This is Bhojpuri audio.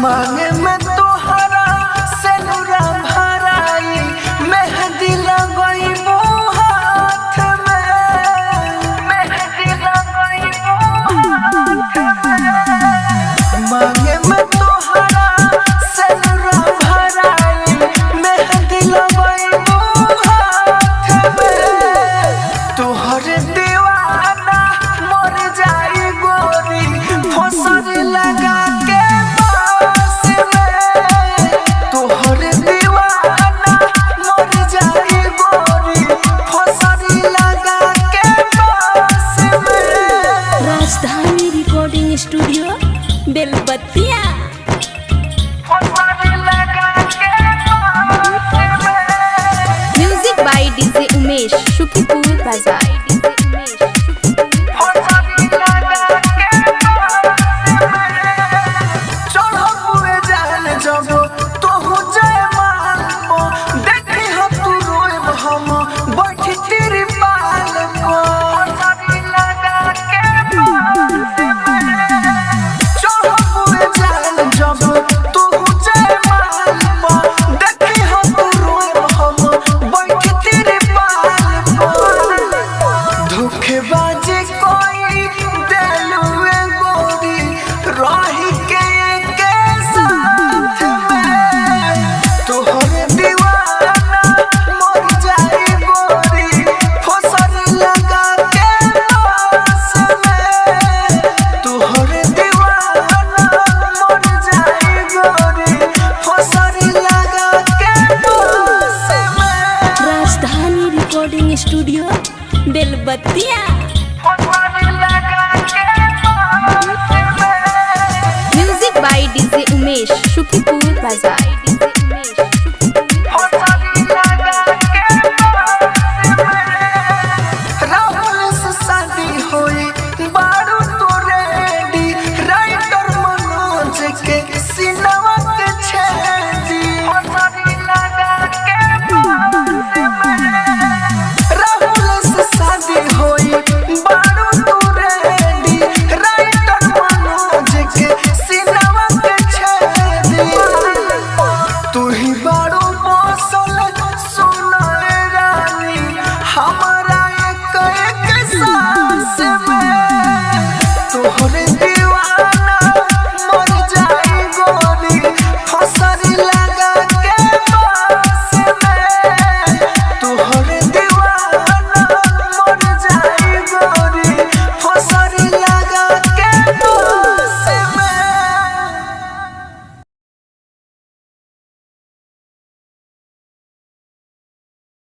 मांगे में तोहरा सेनुरा भराई मेहंदी लगई मोह हाथ में मेहंदी लगई मोह हाथ में। मांगे में तोहरा सेनुरा भराई मेहंदी लगई मोह हाथ में। तोहरे दीवाना मर जाई गोरी फसर लगा के Rajdhani recording studio Belbattiya. Music by DJ Umesh, Shukipur बाजार।